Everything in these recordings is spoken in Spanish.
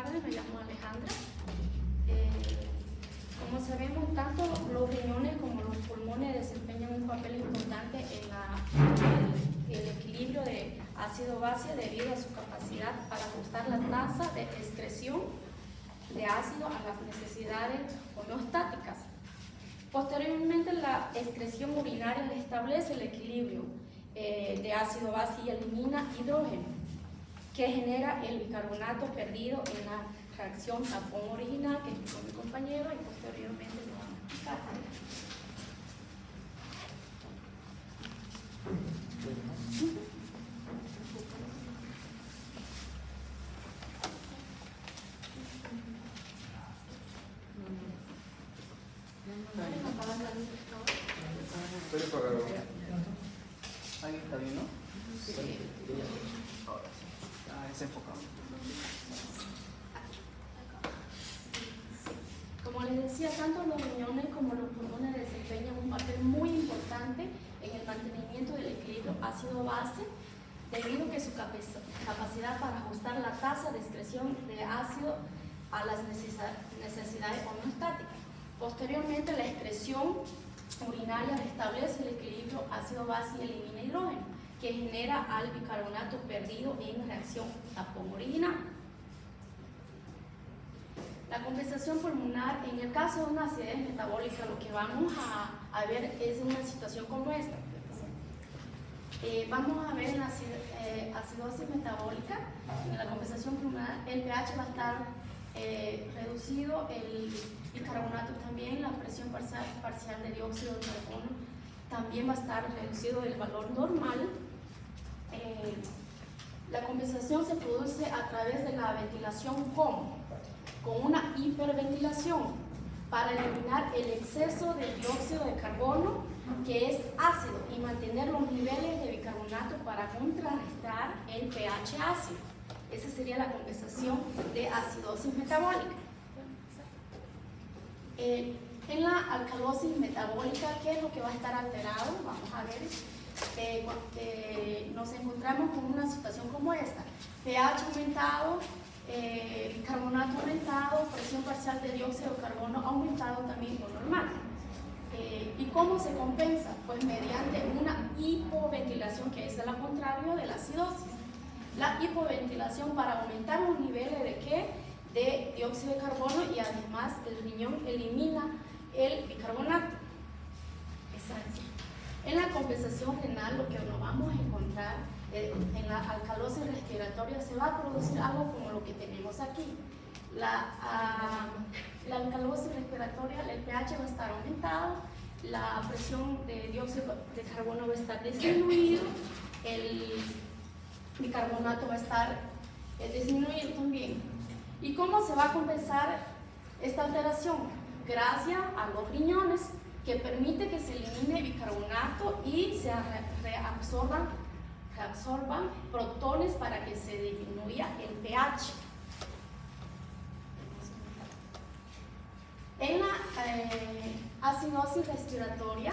tardes, me llamo Alejandra. Como sabemos, tanto los riñones como los pulmones desempeñan un papel importante en el equilibrio de ácido-base debido a su capacidad para ajustar la tasa de excreción de ácido a las necesidades homeostáticas. Posteriormente, la excreción urinaria establece el equilibrio de ácido-base y elimina hidrógeno, que genera el bicarbonato perdido en la reacción tapón original que explicó mi compañero y posteriormente lo vamos a explicar. ¿Puede apagar? Ahí está bien, ¿no? Sí. Ahora sí. Es enfocado. Como les decía, tanto los riñones como los pulmones desempeñan un papel muy importante en el mantenimiento del equilibrio ácido-base, debido a que su capacidad para ajustar la tasa de excreción de ácido a las necesidades homeostáticas. Posteriormente, la excreción urinaria restablece el equilibrio ácido-base y elimina hidrógeno, que genera al bicarbonato perdido en reacción tapón original. La compensación pulmonar, en el caso de una acidez metabólica, lo que vamos a ver es una situación como esta. Vamos a ver en la acidosis metabólica, en la compensación pulmonar, el pH va a estar reducido, el bicarbonato también, la presión parcial de dióxido de carbono también va a estar reducido del valor normal. La compensación se produce a través de la ventilación con una hiperventilación para eliminar el exceso de dióxido de carbono, que es ácido, y mantener los niveles de bicarbonato para contrarrestar el pH ácido. Esa sería la compensación de acidosis metabólica. En la alcalosis metabólica, ¿qué es lo que va a estar alterado? Vamos a ver. Nos encontramos con una situación como esta: pH aumentado, bicarbonato aumentado, presión parcial de dióxido de carbono aumentado también lo normal. ¿Y cómo se compensa? Pues mediante una hipoventilación, que es lo contrario de la acidosis. La hipoventilación para aumentar los niveles de ¿qué? De dióxido de carbono, y además el riñón elimina el bicarbonato. Exacto. En la compensación renal, lo que nos vamos a encontrar en la alcalosis respiratoria, se va a producir algo como lo que tenemos aquí. La alcalosis respiratoria, el pH va a estar aumentado, la presión de dióxido de carbono va a estar disminuido, el bicarbonato va a estar disminuido también. ¿Y cómo se va a compensar esta alteración? Gracias a los riñones, que permite que se elimine bicarbonato y se reabsorban protones para que se disminuya el pH. En la acidosis respiratoria,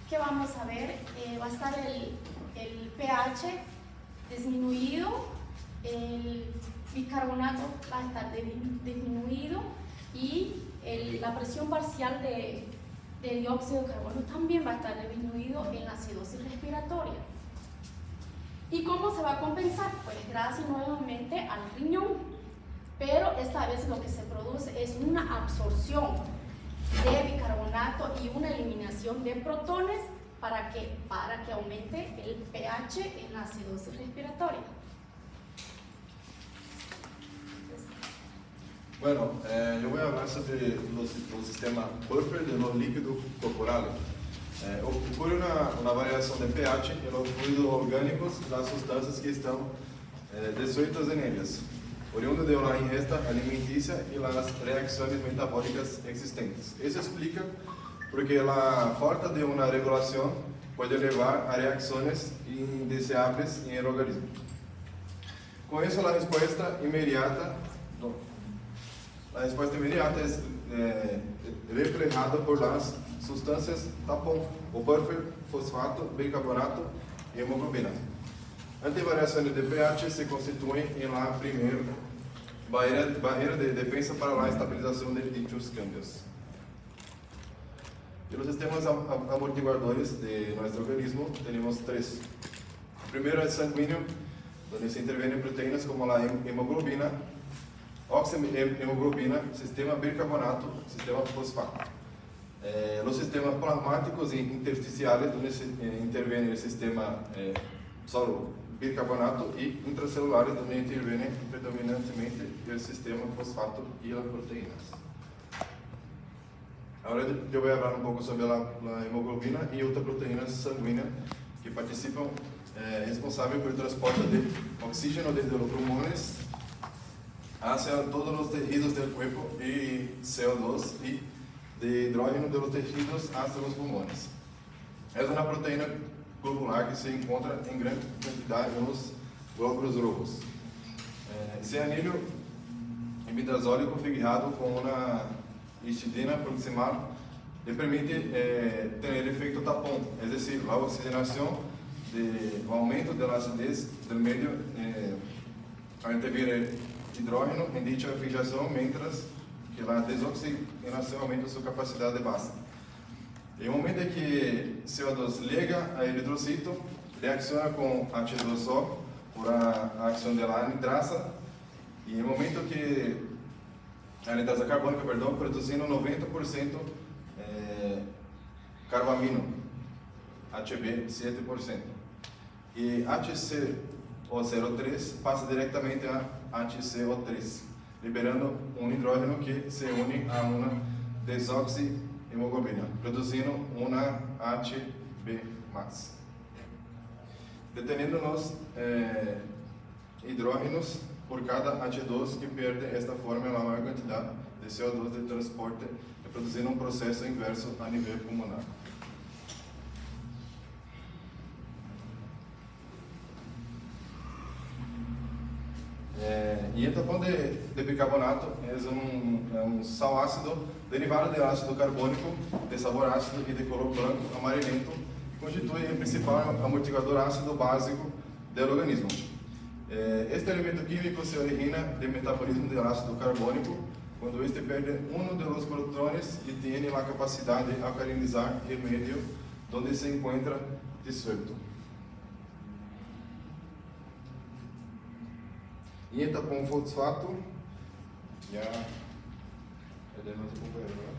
que vamos a ver, va a estar el pH disminuido, el bicarbonato va a estar disminuido y la presión parcial de dióxido de carbono también va a estar disminuido en la acidosis respiratoria. ¿Y cómo se va a compensar? Pues gracias nuevamente al riñón, pero esta vez lo que se produce es una absorción de bicarbonato y una eliminación de protones para que aumente el pH en la acidosis respiratoria. Bueno, yo voy a hablar sobre el sistema Purford de los líquidos corporales. Ocurre una variación de pH en los fluidos orgánicos, las sustancias que están disueltas en ellas, oriundo de la ingesta alimenticia y las reacciones metabólicas existentes. Eso explica porque la falta de una regulación puede llevar a reacciones indeseables en el organismo. Con eso, la respuesta inmediata es reflejada por las sustancias tapón, o Purford, fosfato, bicarbonato y hemoglobina. Ante variaciones de pH se constituyen en la primera barreira de defensa para la estabilización de dichos cambios. Y los sistemas amortiguadores de nuestro organismo tenemos tres. El primero es sanguíneo, donde se intervienen proteínas como la hemoglobina, oxihemoglobina, sistema bicarbonato, sistema fosfato. Los sistemas plasmáticos e intersticiales, donde se interviene el sistema solo bicarbonato, y intracelulares, donde interviene predominantemente el sistema fosfato y las proteínas. Ahora yo voy a hablar un poco sobre la hemoglobina y otras proteínas sanguíneas que participan, responsables por el transporte de oxígeno desde los pulmones hacia todos los tejidos del cuerpo y CO2 y de hidrógeno de los tejidos hasta los pulmones. Es una proteína globular que se encuentra en gran cantidad en los glóbulos rojos. Ese anillo imidazólico fijado con una histidina proximal le permite tener efecto tapón, es decir, la oxigenación, el aumento de la acidez del medio al intervir el hidrógeno en dicha fijación, mientras que la desoxigenación aumenta su capacidad de base. En el momento en que CO2 llega al hidrocito, reacciona con H2O por la acción de la anitrasa, y en el momento que a anitrasa carbônica, produzindo 90% carbamino, HB 7%. E HCO03 passa diretamente a HCO3, liberando um hidrógeno que se une a uma desoxihemoglobina, produzindo uma HB+. Deteniendo los hidrógenos por cada H2 que perde esta forma a maior quantidade de CO2 de transporte, produzindo um processo inverso a nível pulmonar. E el tapón de bicarbonato é um sal ácido derivado de ácido carbônico de sabor ácido e de color branco amarelento, que constitui o principal amortiguador ácido básico do organismo. Este elemento químico se origina del metabolismo del ácido carbónico, cuando este perde uno de los protones y tiene la capacidad de alcalinizar el medio donde se encuentra disuelto. Y el tapón fosfato, ya el de nuestro compañero, ¿verdad?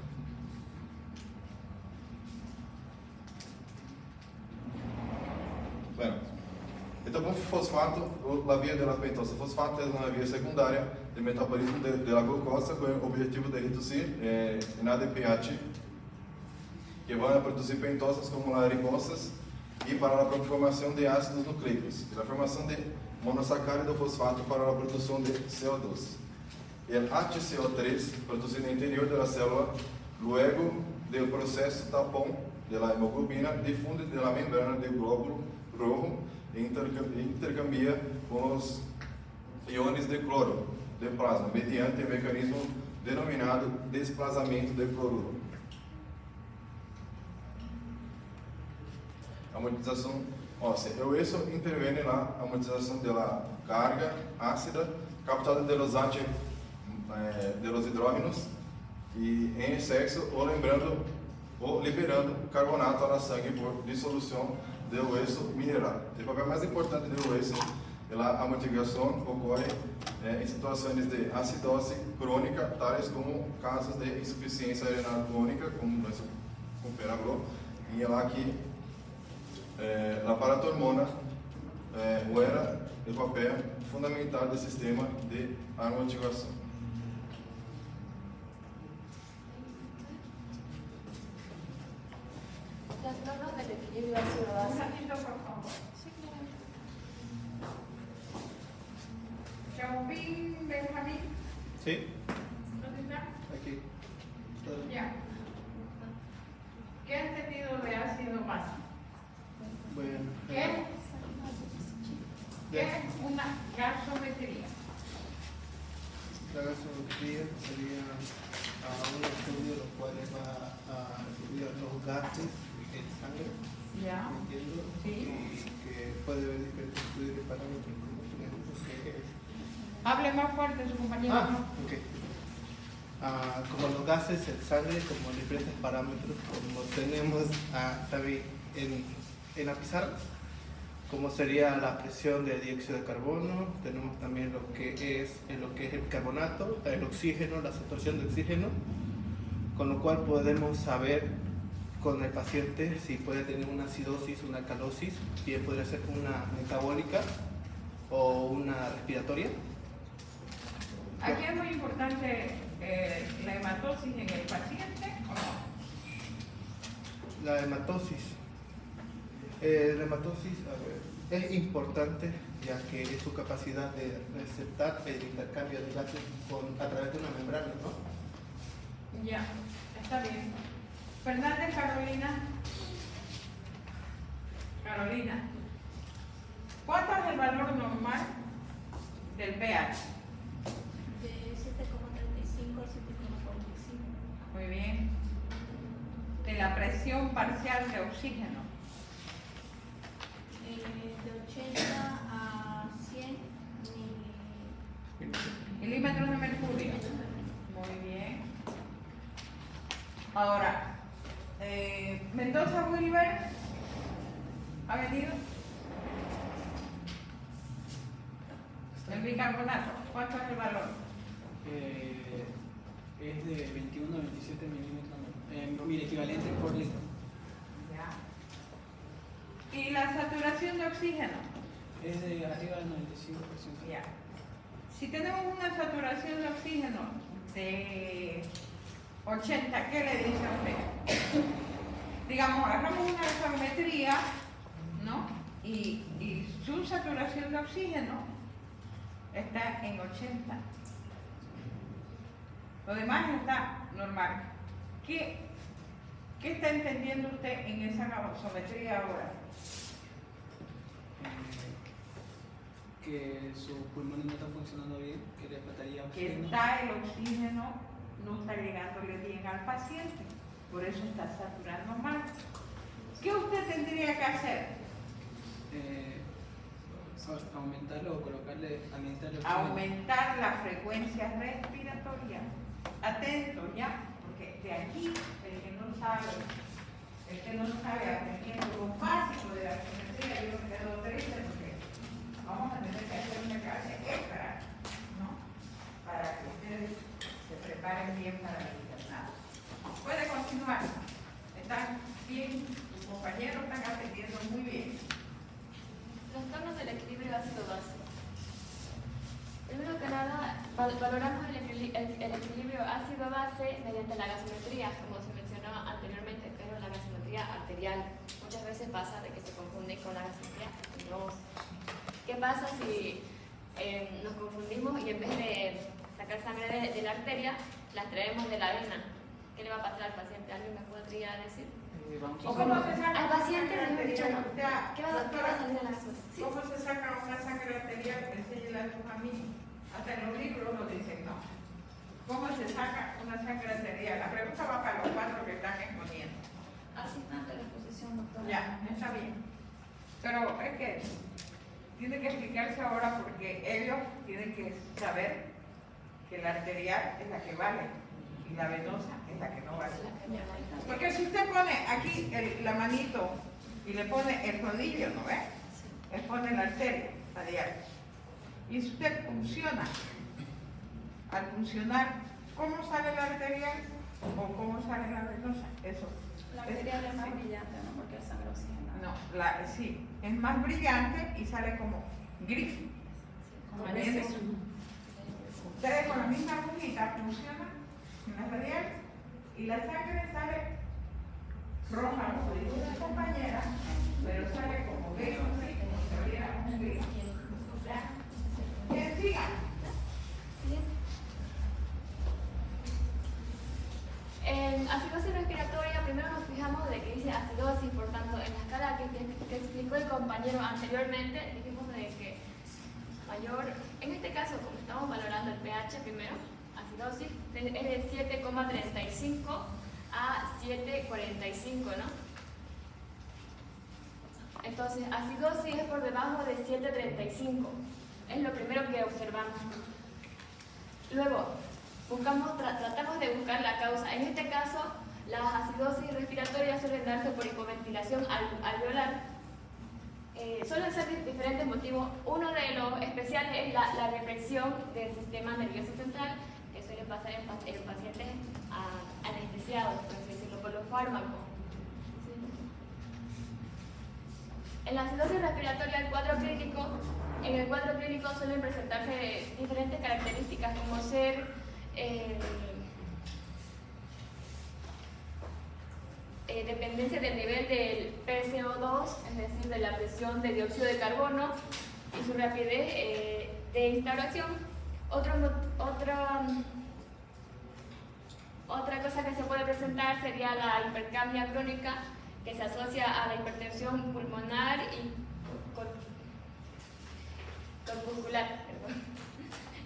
Bueno, el tapón fosfato, la vía de la pentosa fosfato, es una vía secundaria del metabolismo de la glucosa con el objetivo de reducir en ADPH, que van a producir pentosas como las ribosas y para la formación de ácidos nucleicos, y la formación de monosacárido fosfato para la producción de CO2. El HCO3, producido en el interior de la célula, luego del proceso tapón de la hemoglobina, difunde de la membrana del glóbulo rojo e intercambia con los iones de cloro del plasma, mediante el mecanismo denominado desplazamiento del cloruro. Amortización óssea. Eso interviene en la amortización de la carga ácida captada de los hidrógenos y en exceso o liberando carbonato a la sangre por disolución del hueso mineral. El papel más importante del hueso de la amortiguación ocurre en situaciones de acidose crónica, tales como casos de insuficiencia renal crónica, como nuestro compañero habló, y aquí la paratormona juega el papel fundamental del sistema de amortiguación. Las normas del equilibrio ácido-base. Un ratito, por favor. Chauvin, Benjamín, Sí, ¿dónde está? aquí. Ya. ¿Qué has entendido de ácido base? Bueno, ¿Qué es una gasometría? La gasometría sería un estudio los cuales va a estudiar los gases en sangre, Ya. entiendo, Sí. y que puede ver diferentes estudios de parámetros como por ejemplo que es Hable más fuerte su compañero. Ok. Como los gases, el sangre, como diferentes parámetros, como tenemos también en la pizarra, como sería la presión de dióxido de carbono, tenemos también lo que es el carbonato, el oxígeno, la saturación de oxígeno, con lo cual podemos saber con el paciente si puede tener una acidosis, una alcalosis, bien podría ser una metabólica o una respiratoria. Aquí es muy importante la hematosis en el paciente, ¿o no? La hematosis. La hematosis, es importante ya que es su capacidad de receptar el intercambio de gases a través de una membrana, ¿no? Ya, está bien. Fernández Carolina. Carolina. ¿Cuánto es el valor normal del pH? De 7,35 a 7,45. Muy bien. De la presión parcial de oxígeno. De 80 a 100 Milímetros de mercurio. Muy bien. Ahora, Mendoza Wilber ha venido. El bicarbonato, ¿cuánto es el valor? Es de 21 a 27 milímetros, mil equivalentes por litro. Ya. ¿Y la saturación de oxígeno? Es de arriba del 95%. Ya. Si tenemos una saturación de oxígeno de 80, ¿qué le dice a usted? Digamos, agarramos una gasometría, ¿no? Y su saturación de oxígeno está en 80. Lo demás está normal. ¿Qué está entendiendo usted en esa gasometría ahora? Que sus pulmones no están funcionando bien, que le faltaría Que oxígeno. está el oxígeno, no está llegándole bien al paciente, por eso está saturando mal. ¿Qué usted tendría que hacer? Aumentarlo o colocarle, administrarle oxígeno. Aumentar la frecuencia respiratoria. Atento ya, porque de aquí el que no sabe aprendiendo lo básico de la geometría, yo me quedo triste porque vamos a tener que hacer una clase extra, ¿no? Para que ustedes se preparen bien para el internado. Puede continuar. Están bien, sus compañeros están atendiendo muy bien. Trastornos del equilibrio ácido-base. Primero que nada, valoramos el equilibrio ácido-base mediante la gasometría, como se mencionó anteriormente, pero la gasometría arterial. Muchas veces pasa de que se confunde con la gasometría arteriosa. ¿Qué pasa si nos confundimos y en vez de sacar sangre de la arteria, la extraemos de la vena? ¿Qué le va a pasar al paciente? ¿Alguien me podría decir? ¿O cómo se saca Al paciente, una sangre arterial? ¿Qué va a salir de la gasometría? Sí. ¿Cómo se saca una sangre arterial? Enséñale a tus amigos. Hasta en los libros lo dicen, ¿no? ¿Cómo se saca una sangre arterial? La pregunta va para los 4 que están exponiendo. Asignante la exposición, doctora. Ya, está bien. Pero es que tiene que explicarse ahora porque ellos tienen que saber que la arterial es la que vale y la venosa es la que no vale. Porque si usted pone aquí la manito y le pone el rodillo, ¿no ve? Le pone la arteria radial. Y si usted funciona, al funcionar, ¿cómo sale la arterial o cómo sale la venosa? Eso. La arterial es más brillante, ¿no? Porque es sangre oxigenada. No, sí, es más brillante y sale como gris. Como ¿Entiendes? eso. Ustedes con la misma agujita funcionan en la radial y la sangre sale roja, como dice la compañera, pero sale como gris, así, como si hubiera un gris. ¿Ya? Bien, sigan. En acidosis respiratoria, primero nos fijamos de que dice acidosis, por tanto, en la escala que explicó el compañero anteriormente, dijimos de que mayor, en este caso, como estamos valorando el pH primero, acidosis es de 7,35 a 7,45, ¿no? Entonces, acidosis es por debajo de 7,35, es lo primero que observamos. Luego, tratamos de buscar la causa. En este caso, las acidosis respiratorias suelen darse por hipoventilación alveolar. Suelen ser diferentes motivos. Uno de los especiales es la represión del sistema nervioso central, que suele pasar en pacientes anestesiados, por así decirlo, por los fármacos. En la acidosis respiratoria, en el cuadro clínico suelen presentarse diferentes características, como ser dependencia del nivel del PCO2, es decir, de la presión de dióxido de carbono y su rapidez de instauración. Otra cosa que se puede presentar sería la hipercapnia crónica, que se asocia a la hipertensión pulmonar y corpuscular.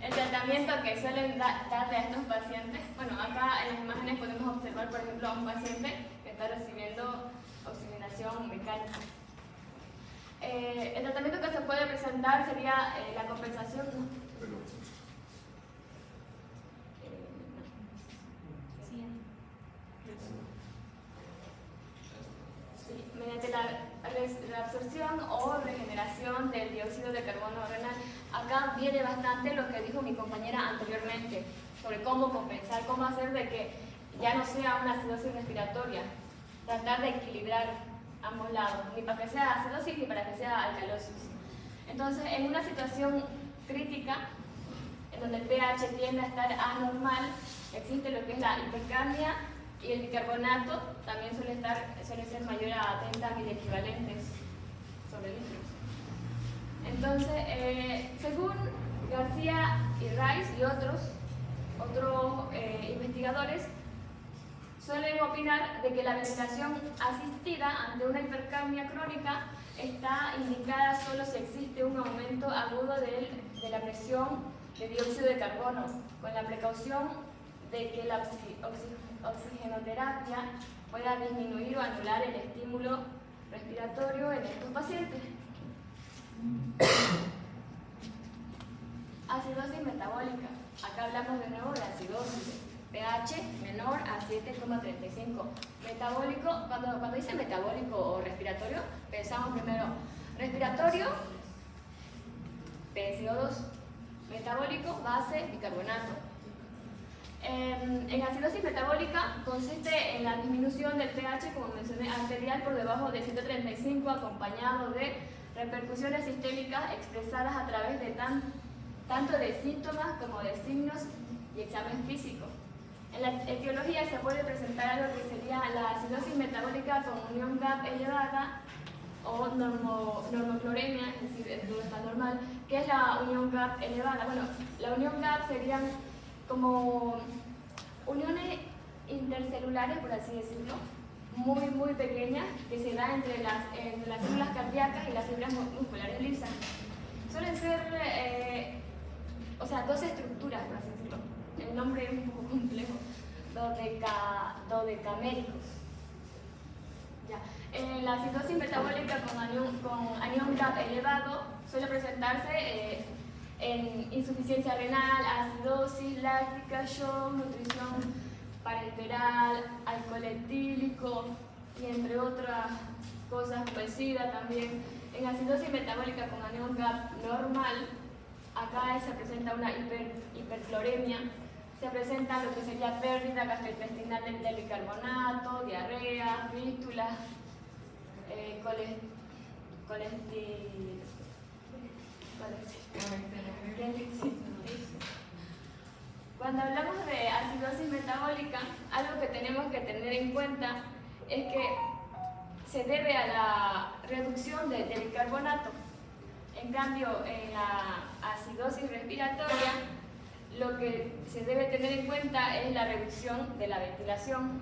El tratamiento que suelen darle a estos pacientes, bueno, acá en las imágenes podemos observar, por ejemplo, a un paciente que está recibiendo oxigenación mecánica. El tratamiento que se puede presentar sería la compensación. Mediante la absorción o regeneración del dióxido de carbono renal. Acá viene bastante lo que dijo mi compañera anteriormente sobre cómo compensar, cómo hacer de que ya no sea una acidosis respiratoria, tratar de equilibrar ambos lados, ni para que sea acidosis ni para que sea alcalosis. Entonces, en una situación crítica, en donde el pH tiende a estar anormal, existe lo que es la hipercapnia, y el bicarbonato también suele ser mayor a 30 miliequivalentes sobre litros. Entonces, según García y Rice y otros investigadores, suelen opinar de que la ventilación asistida ante una hipercapnia crónica está indicada solo si existe un aumento agudo de la presión de dióxido de carbono, con la precaución de que la oxigenoterapia pueda disminuir o anular el estímulo respiratorio en estos pacientes. Acidosis metabólica. Acá hablamos de nuevo de acidosis. pH menor a 7,35. Metabólico, cuando dice metabólico o respiratorio, pensamos primero respiratorio, PCO2. Metabólico, base, bicarbonato. En acidosis metabólica consiste en la disminución del pH, como mencioné, arterial por debajo de 135, acompañado de repercusiones sistémicas expresadas a través de tanto de síntomas como de signos y examen físico. En la etiología se puede presentar algo que sería la acidosis metabólica con unión GAP elevada o normocloremia, es decir, no está normal. ¿Qué es la unión GAP elevada? Bueno, la unión GAP serían como uniones intercelulares, por así decirlo, muy pequeñas, que se dan entre las células cardíacas y las fibras musculares lisas. Suelen ser, dos estructuras, por así decirlo. El nombre es un poco complejo. Dodecaméricos. La acidosis metabólica con anión GAP elevado suele presentarse en insuficiencia renal, acidosis láctica, shock, nutrición parenteral, alcohol etílico y entre otras cosas, SIDA también. En acidosis metabólica con anión GAP normal, acá se presenta una hipercloremia, se presenta lo que sería pérdida gastrointestinal del bicarbonato, diarrea, fístulas, Cuando hablamos de acidosis metabólica, algo que tenemos que tener en cuenta es que se debe a la reducción del bicarbonato. En cambio, en la acidosis respiratoria, lo que se debe tener en cuenta es la reducción de la ventilación.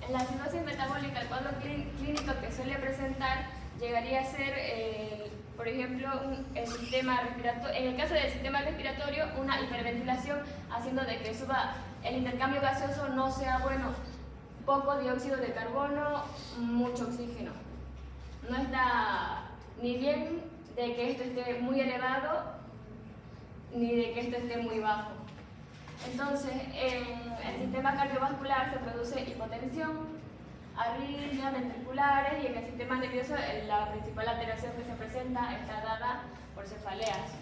En la acidosis metabólica, el cuadro clínico que suele presentar llegaría a ser, por ejemplo, el sistema respiratorio, en el caso del sistema respiratorio, una hiperventilación, haciendo de que suba el intercambio gaseoso no sea bueno, poco dióxido de carbono, mucho oxígeno. No está ni bien de que esto esté muy elevado, ni de que esto esté muy bajo. Entonces, en el sistema cardiovascular se produce hipotensión, arritmias ventriculares, y en el sistema nervioso la principal alteración que se presenta está dada por cefaleas.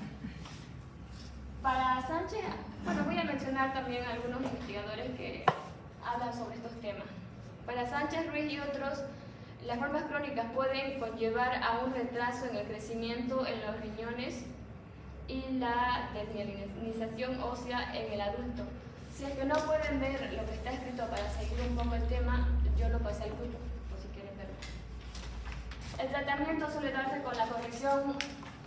Para Sánchez, bueno, voy a mencionar también algunos investigadores que hablan sobre estos temas. Para Sánchez, Ruiz y otros, las formas crónicas pueden conllevar a un retraso en el crecimiento en los riñones y la desmielinización ósea en el adulto. Si es que no pueden ver lo que está escrito para seguir un poco el tema, yo lo pasé al grupo, por si quieren verlo. El tratamiento suele darse con la corrección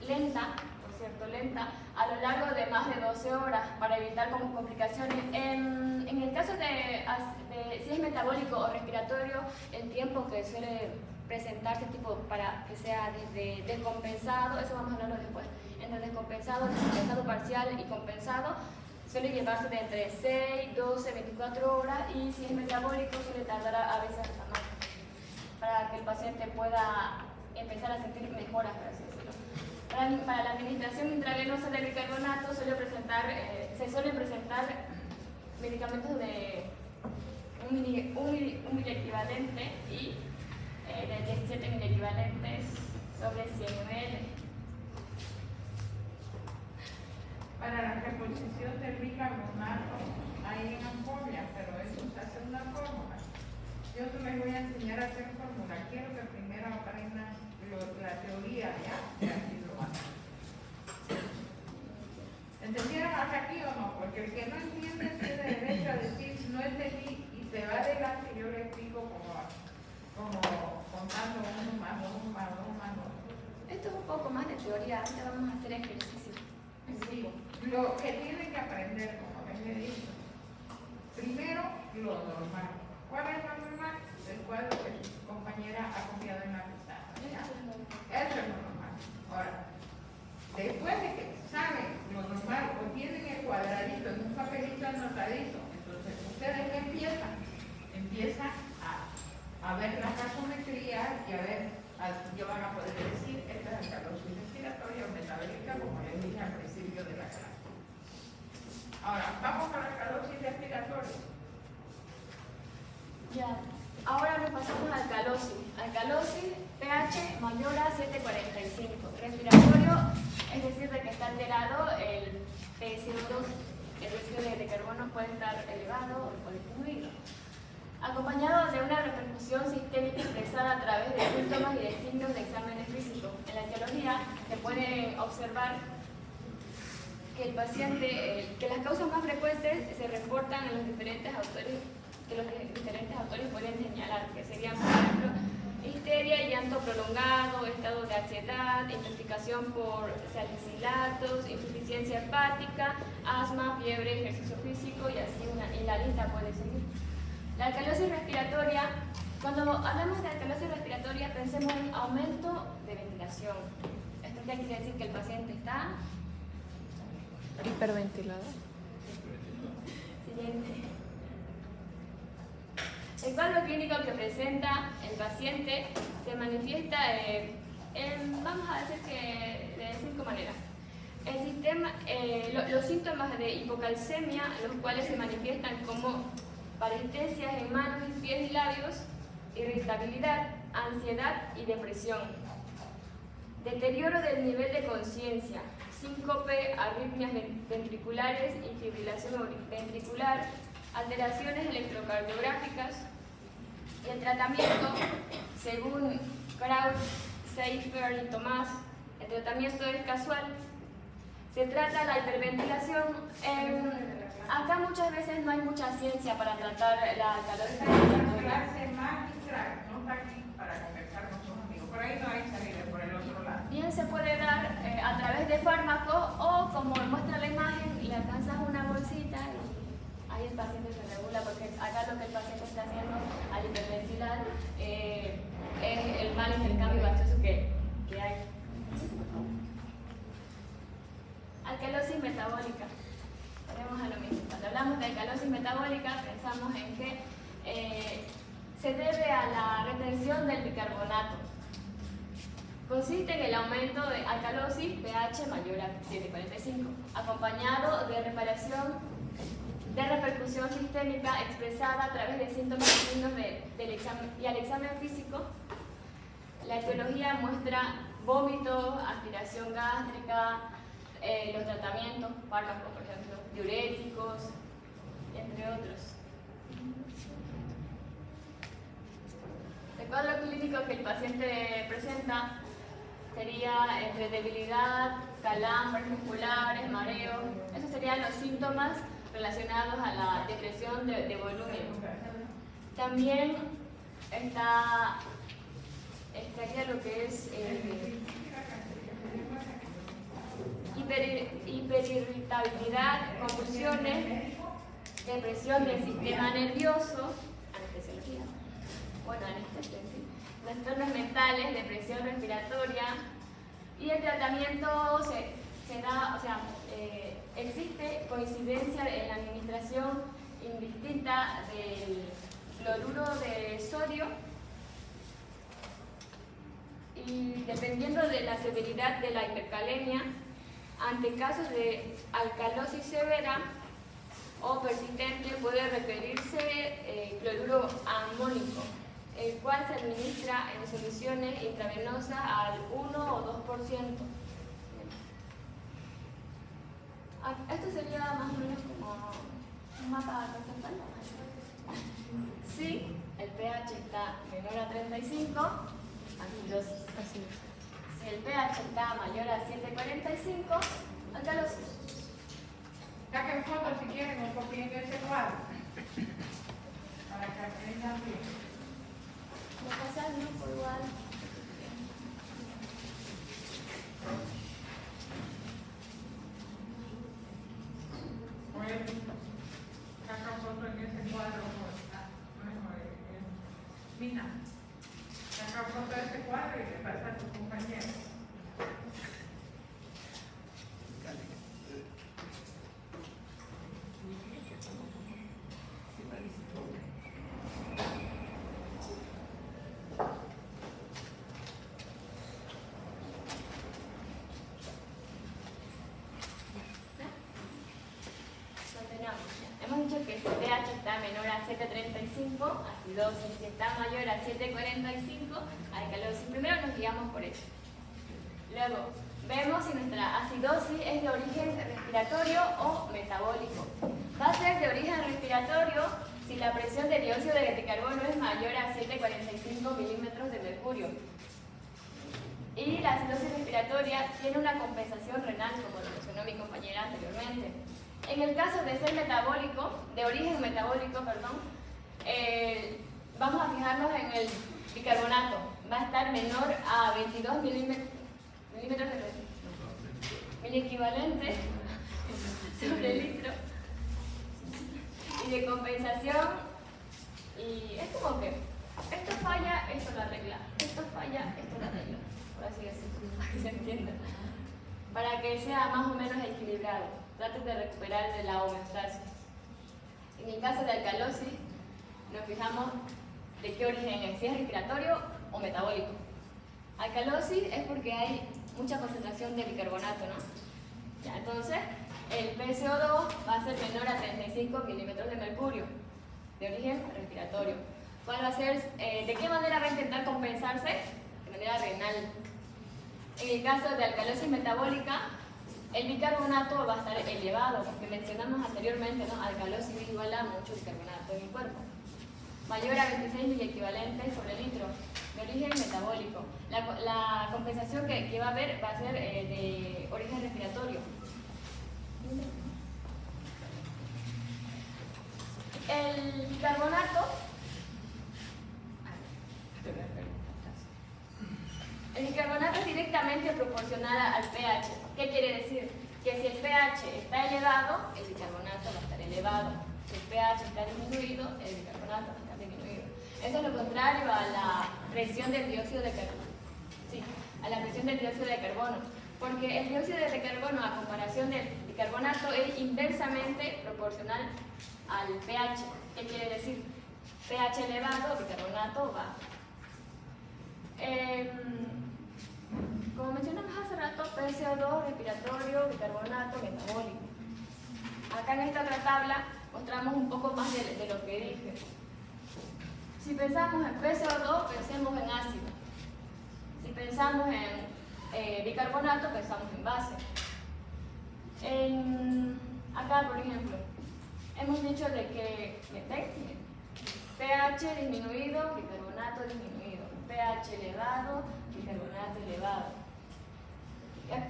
lenta, por cierto, lenta, a lo largo de más de 12 horas para evitar complicaciones. En el caso de si es metabólico o respiratorio, el tiempo que suele presentarse tipo para que sea desde descompensado, eso vamos a hablarlo después, entre descompensado, descompensado parcial y compensado, suele llevarse de entre 6, 12, 24 horas, y si es metabólico suele tardar a veces hasta más, para que el paciente pueda empezar a sentir mejoras, por así decirlo. Para la administración intravenosa de bicarbonato se suelen presentar medicamentos de un miliequivalente y de 17 miliequivalentes sobre 100 ml. Para la reposición del bicarbonato hay en ampolla, pero eso se hace una fórmula. Yo no les voy a enseñar a hacer fórmula. Quiero que primero aprendan la teoría, ¿ya? Y así lo van a hacer. ¿Entendieron hasta aquí o no? Porque el que no entiende tiene derecho a decir no entendí y se va adelante. Yo le explico como contando 1 más 2 más 2 más 2. Esto es un poco más de teoría, ahorita vamos a hacer ejercicio. Sí, lo que tienen que aprender, como les he dicho, primero lo normal. ¿Cuál es lo normal? El cuadro que su compañera ha copiado en la pizarra. ¿Ya? Eso es lo normal. Ahora, después de que saben lo normal o tienen el cuadradito en un papelito anotadito, entonces ustedes empiezan a ver la gasometría y a ver, yo van a poder decir, esta es la alcalosis respiratoria o metabólica, como les dije al principio de la clase. Ahora, vamos a la alcalosis respiratoria. Ya, ahora nos pasamos a alcalosis. Alcalosis, pH mayor a 7,45. Respiratorio, es decir, de que está alterado el PCO2, el dióxido de carbono puede estar elevado o disminuido, acompañado de una repercusión sistémica expresada a través de síntomas y de signos de exámenes físicos. En la etiología se puede observar que el paciente, que las causas más frecuentes se reportan en los diferentes autores, que los diferentes autores pueden señalar, que serían, por ejemplo, histeria y llanto prolongado, estado de ansiedad, intoxicación por salicilatos, insuficiencia hepática, asma, fiebre, ejercicio físico, y así y la lista puede seguir. La alcalosis respiratoria, cuando hablamos de alcalosis respiratoria, pensemos en aumento de ventilación. Esto quiere decir que el paciente está hiperventilado. Siguiente. El cuadro clínico que presenta el paciente se manifiesta vamos a decir que de 5 maneras. Los síntomas de hipocalcemia, los cuales se manifiestan como parestesias en manos, pies y labios, irritabilidad, ansiedad y depresión. Deterioro del nivel de conciencia, síncope, arritmias ventriculares y fibrilación ventricular, alteraciones electrocardiográficas. Y el tratamiento, según Kraus, Seifer y Tomás, el tratamiento es casual. Se trata la hiperventilación. Acá muchas veces no hay mucha ciencia para tratar la alcalosis respiratoria. Clase magistral, no está aquí para conversar con sus amigos. Por ahí no hay salida, por el otro lado. Bien, se puede dar a través de fármacos o, como muestra la imagen, le alcanzas una bolsita y ahí el paciente se regula, porque acá lo que el paciente está haciendo al hiperventilar es el mal intercambio gaseoso que hay. Alcalosis metabólica. Volvemos a lo mismo. Cuando hablamos de alcalosis metabólica, pensamos en que se debe a la retención del bicarbonato. Consiste en el aumento de alcalosis pH mayor a 7,45, acompañado de repercusión sistémica expresada a través de síntomas y signos y al examen físico. La etiología muestra vómitos, aspiración gástrica, los tratamientos, fármacos, por ejemplo, diuréticos, entre otros. El cuadro clínico que el paciente presenta sería entre debilidad, calambres musculares, mareo. Esos serían los síntomas relacionados a la depresión de volumen. También estaría lo que es hiperirritabilidad, convulsiones, depresión del sistema nervioso, anestesiología, bueno, anestesia, sí, trastornos mentales, depresión respiratoria, y el tratamiento se da, o sea, existe coincidencia en la administración indistinta del cloruro de sodio y dependiendo de la severidad de la hipercalemia, ante casos de alcalosis severa o persistente puede requerirse cloruro amónico, el cual se administra en soluciones intravenosas al 1 o 2%. Esto sería más o menos como un mapa conceptual. Si el pH está menor a 35, acidosis. Si el pH está mayor a 7,45, alcalosis. Saquen fotos si quieren o copien ese cuadro para que aprendan bien. ¿Me pasas no por igual? Saca foto en ese cuadro. Mina, saca foto de ese cuadro y le pasa a tu compañero. Hemos dicho que si el pH está menor a 7,35, acidosis. Si está mayor a 7,45, alcalosis. Primero nos guiamos por eso. Luego, vemos si nuestra acidosis es de origen respiratorio o metabólico. Va a ser de origen respiratorio si la presión de dióxido de carbono es mayor a 7,45 milímetros de mercurio. Y la acidosis respiratoria tiene una compensación renal, como lo mencionó mi compañera anteriormente. En el caso de ser metabólico, de origen metabólico, perdón, vamos a fijarnos en el bicarbonato. Va a estar menor a 22 milímetros de miliequivalentes sobre litro. Y de compensación, y es como que esto falla, esto lo arregla. Esto falla, esto lo arregla. Por así decirlo, para que se entienda. Para que sea más o menos equilibrado. Traten de recuperar de la homeostasis. En el caso de alcalosis, nos fijamos de qué origen es, si es respiratorio o metabólico. Alcalosis es porque hay mucha concentración de bicarbonato, ¿no? Ya, entonces, el PCO2 va a ser menor a 35 milímetros de mercurio, de origen respiratorio. ¿Cuál va a ser, de qué manera va a intentar compensarse? De manera renal. En el caso de alcalosis metabólica, el bicarbonato va a estar elevado, porque mencionamos anteriormente, ¿no? Alcalosis igual a mucho bicarbonato en el cuerpo. Mayor a 26 miliequivalentes sobre litro, de origen metabólico. La compensación que va a haber va a ser de origen respiratorio. El bicarbonato es directamente proporcional al pH. ¿Qué quiere decir? Que si el pH está elevado, el bicarbonato va a estar elevado. Si el pH está disminuido, el bicarbonato va a estar disminuido. Eso es lo contrario a la presión del dióxido de carbono. Sí, a la presión del dióxido de carbono. Porque el dióxido de carbono, a comparación del bicarbonato, es inversamente proporcional al pH. ¿Qué quiere decir? pH elevado, bicarbonato bajo. como mencionamos hace rato, PCO2, respiratorio, bicarbonato, metabólico. Acá en esta otra tabla mostramos un poco más de lo que dije. Si pensamos en PCO2, pensemos en ácido. Si pensamos en bicarbonato, pensamos en base. Acá, por ejemplo, hemos dicho de que pH disminuido, bicarbonato disminuido. pH elevado, bicarbonato elevado.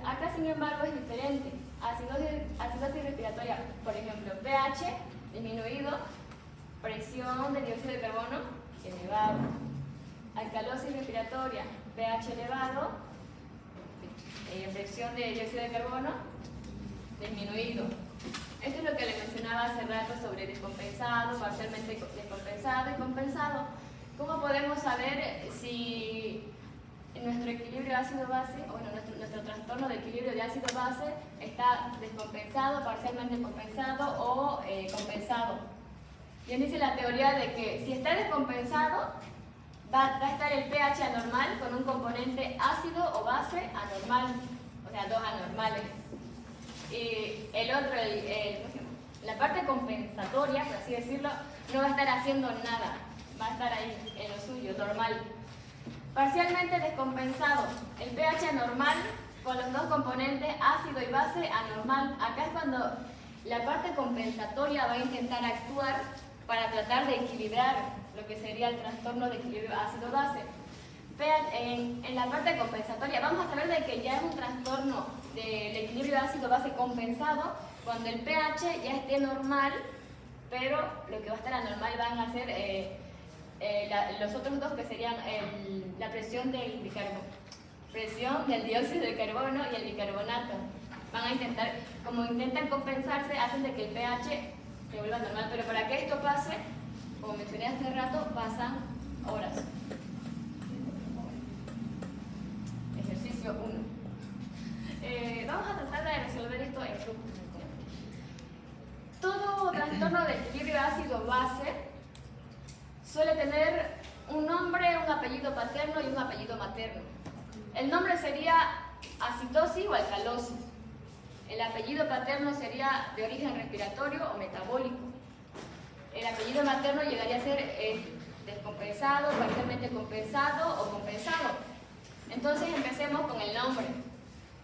Acá, sin embargo, es diferente. Acidosis respiratoria, por ejemplo, pH disminuido, presión de dióxido de carbono elevado. Alcalosis respiratoria, pH elevado, presión de dióxido de carbono disminuido. Esto es lo que le mencionaba hace rato sobre descompensado, parcialmente descompensado y compensado. ¿Cómo podemos saber si nuestro equilibrio ácido-base, o bueno, nuestro trastorno de equilibrio de ácido-base está descompensado, parcialmente compensado o compensado? Bien, dice la teoría de que si está descompensado, va a estar el pH anormal con un componente ácido o base anormal, o sea, dos anormales. Y el otro, la parte compensatoria, por así decirlo, no va a estar haciendo nada, va a estar ahí en lo suyo, normal. Parcialmente descompensado, el pH anormal con los dos componentes ácido y base anormal. Acá es cuando la parte compensatoria va a intentar actuar para tratar de equilibrar lo que sería el trastorno de equilibrio ácido-base. En la parte compensatoria vamos a saber de que ya es un trastorno del equilibrio ácido-base compensado cuando el pH ya esté normal, pero lo que va a estar anormal van a ser los otros dos, que serían la presión del dióxido de carbono y el bicarbonato. Van a intentar, como intentan compensarse, hacen de que el pH se vuelva normal, pero para que esto pase, como mencioné hace rato, pasan horas. Ejercicio 1. Vamos a tratar de resolver esto en grupos. Todo trastorno de equilibrio ácido-base suele tener un nombre, un apellido paterno y un apellido materno. El nombre sería acidosis o alcalosis. El apellido paterno sería de origen respiratorio o metabólico. El apellido materno llegaría a ser descompensado, parcialmente compensado o compensado. Entonces empecemos con el nombre.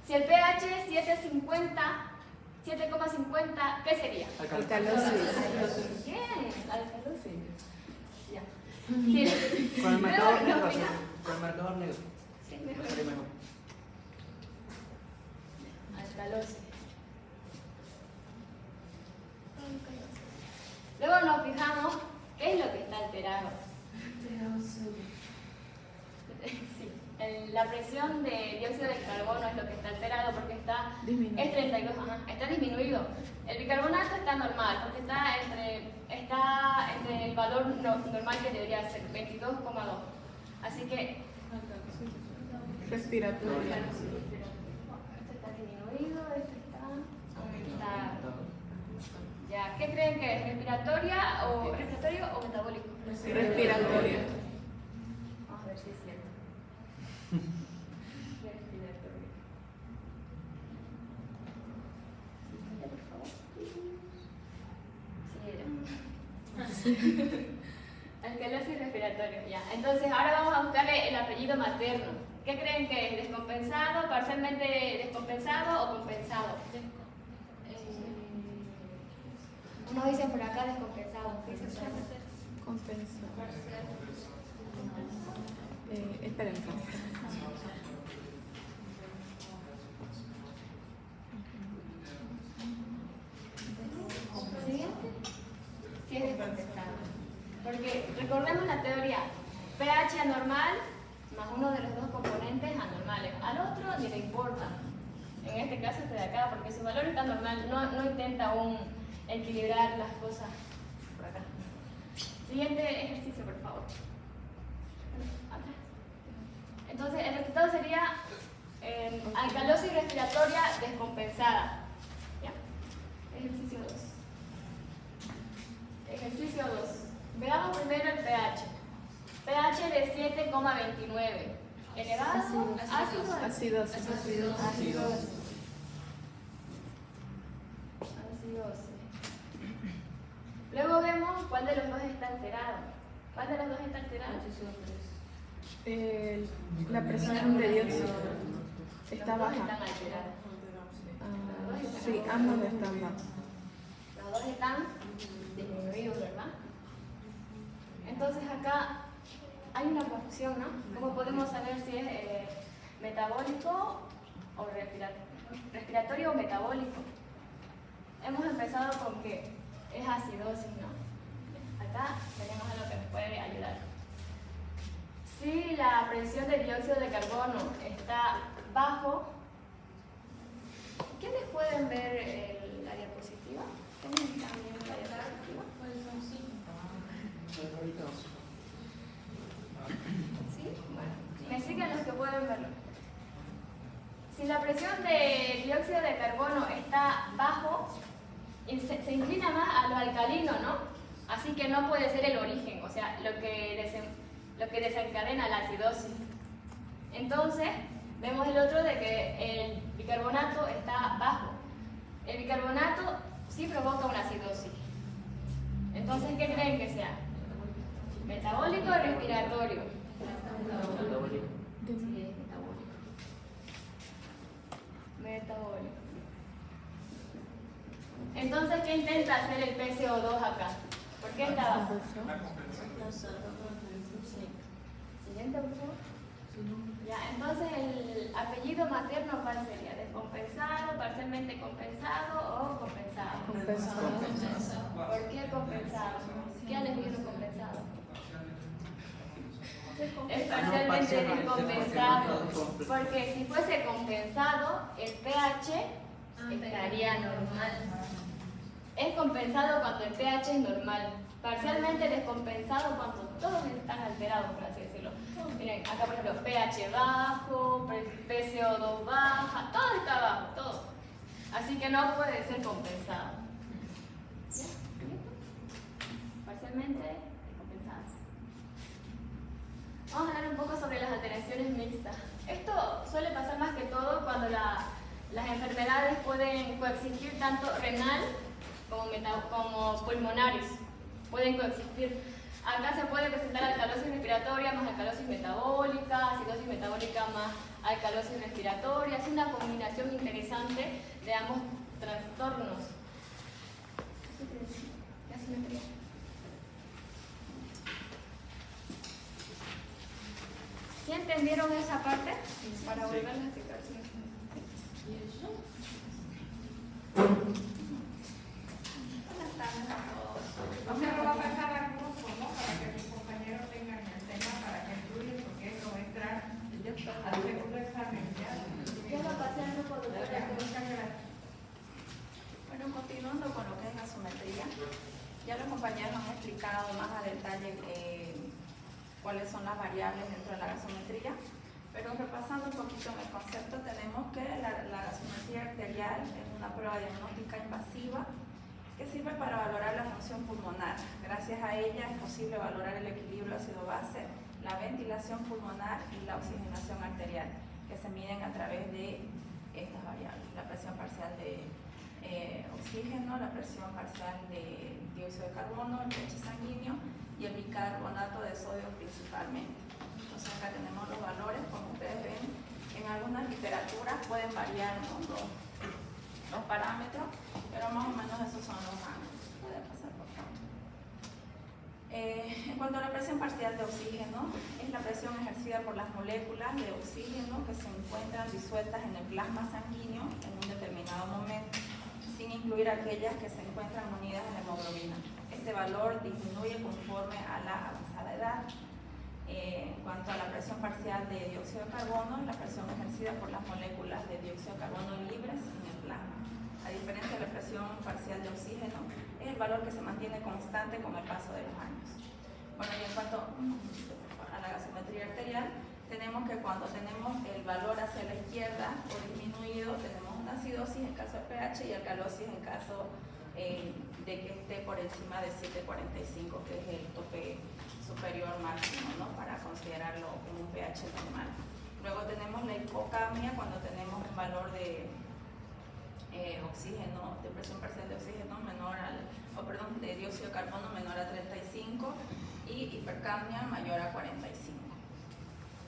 Si el pH es 7,50, ¿qué sería? Alcalosis. Bien, alcalosis. Ya. Con el marcador No, negro. mira. Con el marcador negro. Sí, Me mejor. sale mejor. Alcalosis. Luego nos fijamos qué es lo que está alterado. Sí, la presión de dióxido de carbono es lo que está alterado porque es 32, está disminuido. El bicarbonato está normal porque está entre el valor normal que debería ser, 22,2. Así que Respiratoria. este está disminuido, este está aumentado. Ya, ¿qué creen que es? ¿Respiratorio o metabólico? Respiratoria. Vamos a ver si es cierto. Respiratorio. Por favor. Sí, era. Alcalosis respiratorio, ya. Entonces, ahora vamos a buscarle el apellido materno. ¿Qué creen que es? ¿Descompensado, parcialmente descompensado o compensado? Unos dicen por acá descompensado. ¿Qué dicen por acá? Compensado. Esperen. Siguiente. Sí es descompensado. Porque recordemos la teoría. pH anormal más uno de los dos componentes anormales. Al otro ni le importa. En este caso este de acá, porque su valor está normal, no intenta equilibrar las cosas por acá. Siguiente ejercicio, por favor. Atrás. Entonces, el resultado sería alcalosis respiratoria descompensada. ¿Ya? Ejercicio 2. Ejercicio 2. Veamos primero el pH. pH de 7,29. elevado, ácido, Acidosis. acidosis. Luego vemos cuál de los dos está alterado. ¿Cuál de los dos está alterado? La presión de dióxido está Los dos baja. están alterados. Sí, ambos están bajos. Los dos están disminuidos, ¿verdad? Entonces acá hay una confusión, ¿no? ¿Cómo podemos saber si es metabólico o respiratorio o metabólico? Hemos empezado con que es acidosis, ¿no? Acá tenemos algo que nos puede ayudar. Si la presión de dióxido de carbono está bajo, ¿quiénes pueden ver la diapositiva? ¿Tienen también la diapositiva? ¿Sí? Bueno, me siguen los que pueden verlo. Si la presión de dióxido de carbono está bajo, se inclina más a lo alcalino, ¿no? Así que no puede ser el origen, o sea, lo que desencadena la acidosis. Entonces, vemos el otro de que el bicarbonato está bajo. El bicarbonato sí provoca una acidosis. Entonces, ¿qué creen que sea? ¿Metabólico o respiratorio? Metabólico. Sí, es metabólico. Metabólico. Entonces, ¿qué intenta hacer el PCO2 acá? ¿Por qué está bajo? Siguiente, por favor. Ya, entonces el apellido materno, ¿cuál sería? ¿Descompensado, parcialmente compensado o compensado? Compensado. ¿Por qué compensado? ¿Qué han elegido compensado? Es parcialmente descompensado, porque si fuese compensado, el pH estaría normal. Es compensado cuando el pH es normal, parcialmente descompensado cuando todos están alterados, por así decirlo. Miren, acá por ejemplo, pH bajo, PCO2 baja, todo está bajo, todo. Así que no puede ser compensado. ¿Ya? Parcialmente descompensado. Vamos a hablar un poco sobre las alteraciones mixtas. Esto suele pasar más que todo cuando las enfermedades pueden coexistir tanto renal como pulmonares. Pueden coexistir. Acá se puede presentar alcalosis respiratoria más alcalosis metabólica, acidosis metabólica más alcalosis respiratoria. Es una combinación interesante de ambos trastornos. La simetría. ¿Sí entendieron esa parte? Para volver a explicar. Buenas tardes a todos. O sea, lo va a pasar al grupo, ¿no? Para que mis compañeros tengan el tema para que estudien, porque esto va a entrar al segundo examen. Ya lo pasé al grupo, doctora. Muchas gracias. Bueno, continuando con lo que es gasometría, ya los compañeros han explicado más a detalle cuáles son las variables dentro de la gasometría, pero repasando un poquito en el concepto, tenemos que la gasometría arterial es una prueba diagnóstica invasiva que sirve para valorar la función pulmonar. Gracias a ella es posible valorar el equilibrio ácido-base, la ventilación pulmonar y la oxigenación arterial, que se miden a través de estas variables: la presión parcial de oxígeno, la presión parcial de dióxido de carbono, el pH sanguíneo y el bicarbonato de sodio principalmente. Entonces acá tenemos los valores, como ustedes ven, en algunas literaturas pueden variar, ¿no?, los parámetros, pero más o menos esos son los rangos. Puede pasar, por favor. En cuanto a la presión parcial de oxígeno, es la presión ejercida por las moléculas de oxígeno que se encuentran disueltas en el plasma sanguíneo en un determinado momento, sin incluir aquellas que se encuentran unidas a la hemoglobina. Este valor disminuye conforme a la avanzada edad. En cuanto a la presión parcial de dióxido de carbono, la presión ejercida por las moléculas de dióxido de carbono libres en el plasma. A diferencia de la presión parcial de oxígeno, es el valor que se mantiene constante con el paso de los años. Bueno, y en cuanto a la gasometría arterial, tenemos que cuando tenemos el valor hacia la izquierda o disminuido, tenemos una acidosis en caso de pH y alcalosis en caso de que esté por encima de 7.45, que es el tope superior máximo, ¿no?, para considerarlo como un pH normal. Luego tenemos la hipocapnia cuando tenemos un valor de oxígeno, de presión parcial de oxígeno menor de dióxido de carbono menor a 35 y hipercapnia mayor a 45.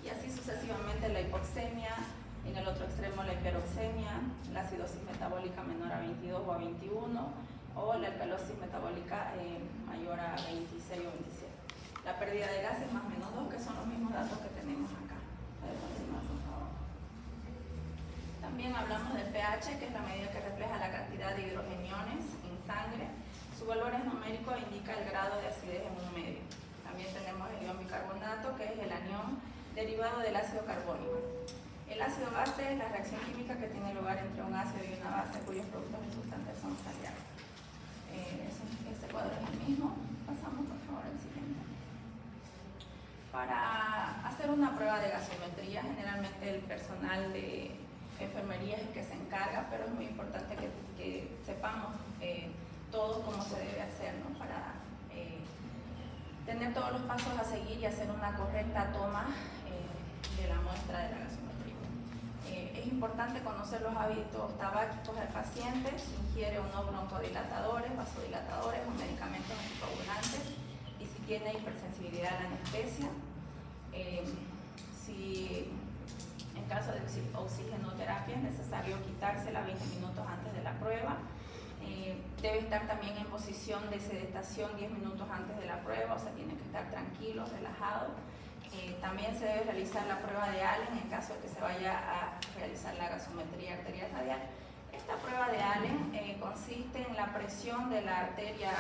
Y así sucesivamente la hipoxemia, en el otro extremo la hiperoxemia, la acidosis metabólica menor a 22 o a 21 o la alcalosis metabólica mayor a 26 o 27. La pérdida de gases más menos 2, que son los mismos datos que tenemos acá. Puede continuar, por favor. También hablamos del pH, que es la medida que refleja la cantidad de hidrogeniones en sangre. Su valor es numérico e indica el grado de acidez en un medio. También tenemos el ion bicarbonato, que es el anión derivado del ácido carbónico. El ácido base es la reacción química que tiene lugar entre un ácido y una base cuyos productos resultantes son saliados. Este cuadro es el mismo. Pasamos por favor al siguiente. Para hacer una prueba de gasometría, generalmente el personal de enfermería es el que se encarga, pero es muy importante que sepamos todos cómo se debe hacer, ¿no? Para tener todos los pasos a seguir y hacer una correcta toma de la muestra de la gasometría. Es importante conocer los hábitos tabáquicos del paciente, si ingiere o no broncodilatadores, vasodilatadores o medicamentos anticoagulantes y si tiene hipersensibilidad a la anestesia. Si en caso de oxigenoterapia es necesario quitársela 20 minutos antes de la prueba. Debe estar también en posición de sedestación 10 minutos antes de la prueba, o sea, tiene que estar tranquilo, relajado. También se debe realizar la prueba de Allen en caso de que se vaya a realizar la gasometría arterial radial. Esta prueba de Allen consiste en la presión de la arteria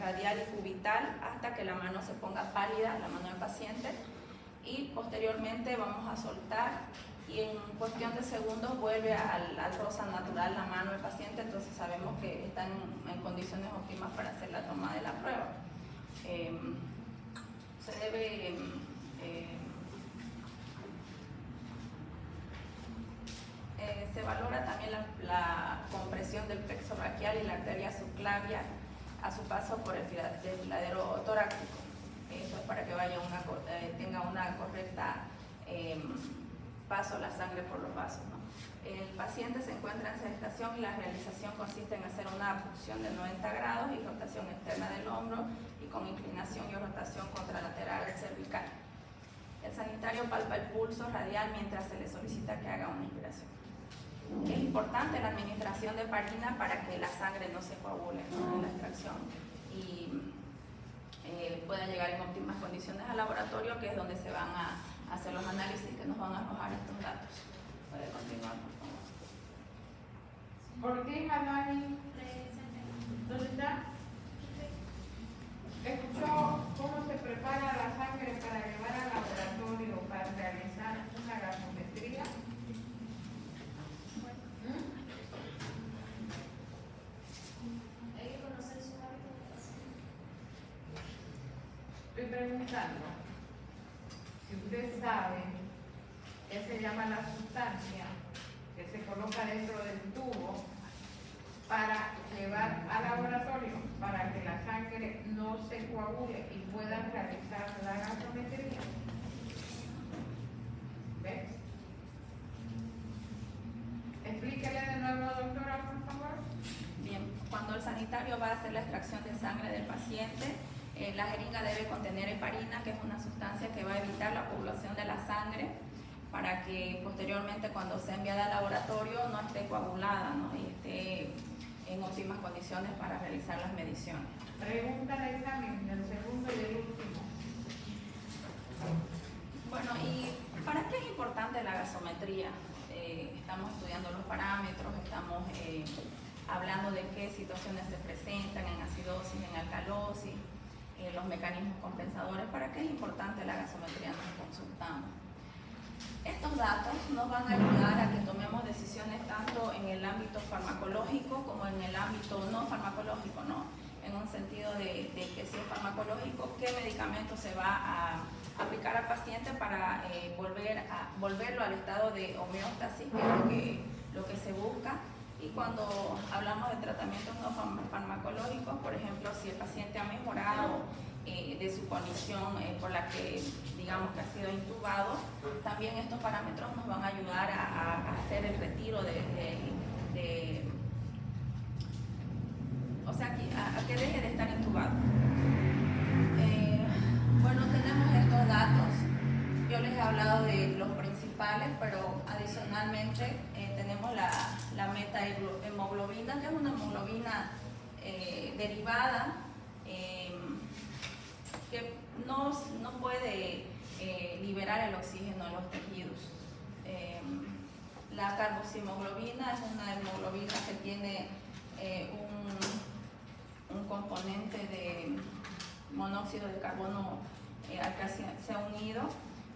radial y cubital hasta que la mano se ponga pálida, la mano del paciente, y posteriormente vamos a soltar y en cuestión de segundos vuelve al rosa natural la mano del paciente, entonces sabemos que están en condiciones óptimas para hacer la toma de la prueba. Se debe se valora también la compresión del plexo braquial y la arteria subclavia a su paso por el desfiladero torácico. Eso es para que tenga una correcta paso la sangre por los vasos, ¿no? El paciente se encuentra en sedestación y la realización consiste en hacer una abducción de 90 grados y rotación externa del hombro y con inclinación y rotación contralateral cervical. El sanitario palpa el pulso radial mientras se le solicita que haga una inspiración. Es importante la administración de heparina para que la sangre no se coagule, ¿no?, en la extracción y pueda llegar en óptimas condiciones al laboratorio, que es donde se van a hacer los análisis que nos van a arrojar estos datos. Puede continuar, por favor. ¿Por qué Manuel? ¿Dónde está? ¿Escuchó cómo se prepara la sangre para llevar al laboratorio para realizar una gasometría? Hay que conocer sus hábitos de paciente. Estoy preguntando si usted sabe qué se llama la sustancia que se coloca dentro del tubo para llevar al laboratorio para que la sangre no se coagule y puedan realizar la gasometría. ¿Ves? Explíquele de nuevo, doctora, por favor. Bien, cuando el sanitario va a hacer la extracción de sangre del paciente, la jeringa debe contener heparina, que es una sustancia que va a evitar la coagulación de la sangre para que posteriormente cuando sea enviada al laboratorio no esté coagulada, ¿no?, y esté en óptimas condiciones para realizar las mediciones. Pregunta de examen, el segundo y el último. Bueno, ¿y para qué es importante la gasometría? Estamos estudiando los parámetros, estamos hablando de qué situaciones se presentan en acidosis, en alcalosis, los mecanismos compensadores. ¿Para qué es importante la gasometría? Nos consultamos. Estos datos nos van a ayudar a que tomemos decisiones tanto en el ámbito farmacológico como en el ámbito no farmacológico, ¿no? En un sentido de que si es farmacológico, qué medicamento se va a aplicar al paciente para volverlo al estado de homeostasis, que es lo que se busca. Y cuando hablamos de tratamientos no farmacológicos, por ejemplo, si el paciente ha mejorado de su condición por la que digamos que ha sido intubado. También estos parámetros nos van a ayudar a hacer el retiro o sea, a que deje de estar intubado. Bueno, tenemos estos datos. Yo les he hablado de los principales, pero adicionalmente tenemos la metahemoglobina, que es una hemoglobina derivada que no puede liberar el oxígeno en los tejidos. La carboxiemoglobina es una hemoglobina que tiene un componente de monóxido de carbono al que se ha unido,